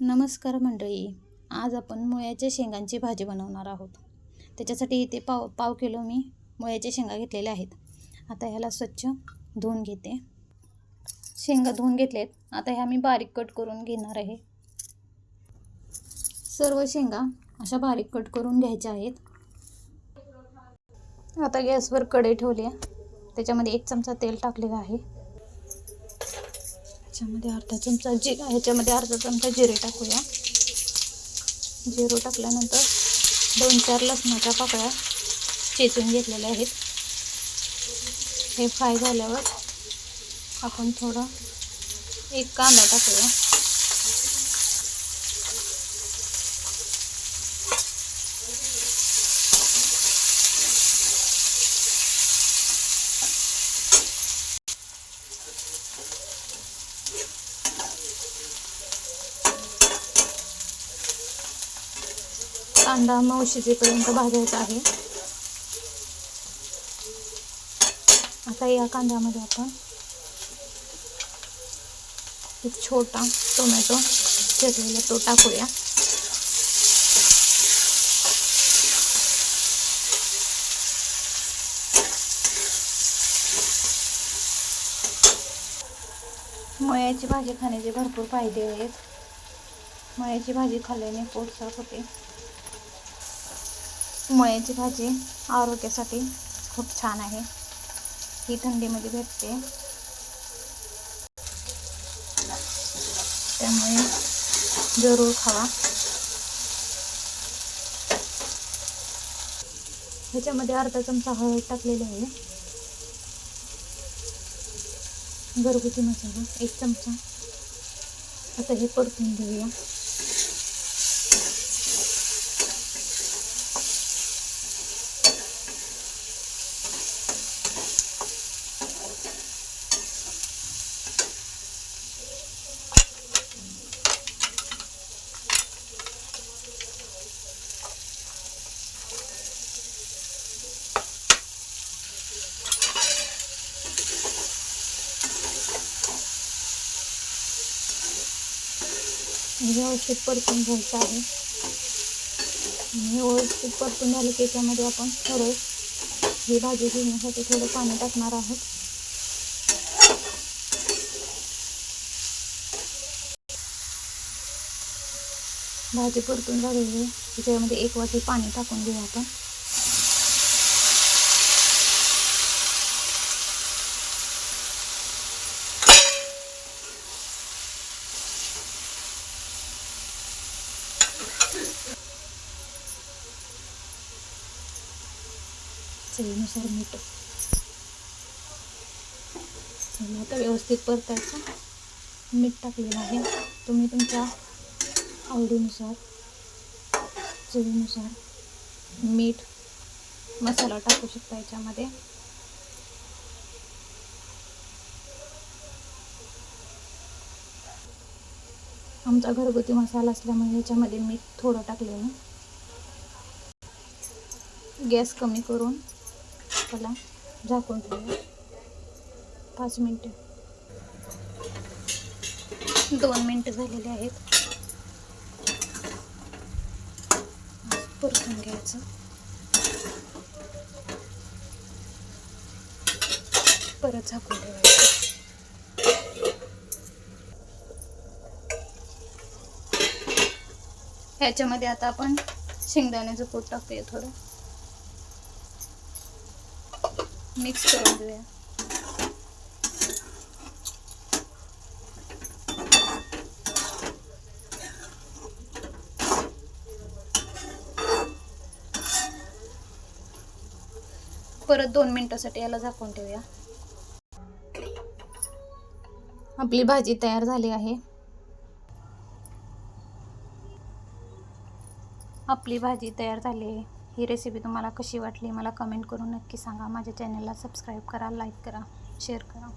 नमस्कार मंडळी. आज आपण मुळ्याच्या शेंगांची भाजी बनवणार आहोत. त्याच्यासाठी इथे पाव किलो मी मुळ्याच्या शेंगा घेतलेल्या आहेत. आता ह्याला स्वच्छ धुवून घेते. शेंगा धुवून घेतलेत. आता ह्या मी बारीक कट करून घेणार आहे. सर्व शेंगा अशा बारीक कट करून घ्यायच्या आहेत. आता गॅसवर कढई ठेवली आहे. त्याच्यामध्ये 1 चमचा तेल टाकलेलं आहे. ह्याच्यामध्ये अर्धा चमचा जिरे टाकूया. जिरे टाकल्यानंतर 2-4 लसणाच्या पाकळ्या चेचून घेतलेल्या आहेत. हे फ्राय झाल्यावर आपण थोडा 1 कांदा टाकूया. कांदा मऊ शिजेपर्यंत भाजायचा आहे. आता या कांद्यामध्ये आपण एक छोटा टोमॅटो चिरलेला तो टाकूया. मुळ्याची भाजी खाण्याचे भरपूर फायदे आहेत. मुळ्याची भाजी खाल्ल्याने पोट साफ होते. मुळ्याची भाजी आरोग्यासाठी खूप छान आहे. ही थंडीमध्ये भेटते, त्यामुळे जरूर खावा. ह्याच्यामध्ये अर्धा चमचा हळद टाकलेली आहे. घरगुती मसाला 1 चमचा. आता हे परतून घेऊया. व्यवस्थित परतून घ्यायचं आहे. व्यवस्थित परतून झालं की त्याच्यामध्ये आपण थोडं ही भाजी शिजण्यासाठी थोडं पाणी टाकणार आहोत. भाजी परतून झालेली त्याच्यामध्ये 1 वाटी पाणी टाकून घेऊ आपण. चवीनुसार मीठ. आता व्यवस्थित परतायचं. मीठ टाकलेलं आहे. तुम्ही तुमच्या आवडीनुसार चवीनुसार मीठ मसाला टाकू शकता याच्यामध्ये. आमचा घरगुती मसाला असल्यामुळे याच्यामध्ये मीठ थोडं टाकलेलं. गॅस कमी करून त्याला झाकून ठेवूया 5 मिनिटे. 2 मिनिटं झालेले आहेत. परतून घ्यायचं. परत झाकून ठेवायचं. ह्याच्यामध्ये आता आपण शेंगदाण्याचं कूट टाकूया. थोडं मिक्स करून घेऊया. परत 2 मिनिटासाठी याला झाकून ठेवूया. आपली भाजी तयार झाली आहे. ही रेसिपी तुम्हाला कशी वाटली मला कमेंट करून नक्की सांगा. माझ्या चॅनलला सबस्क्राईब करा, लाईक करा, शेअर करा.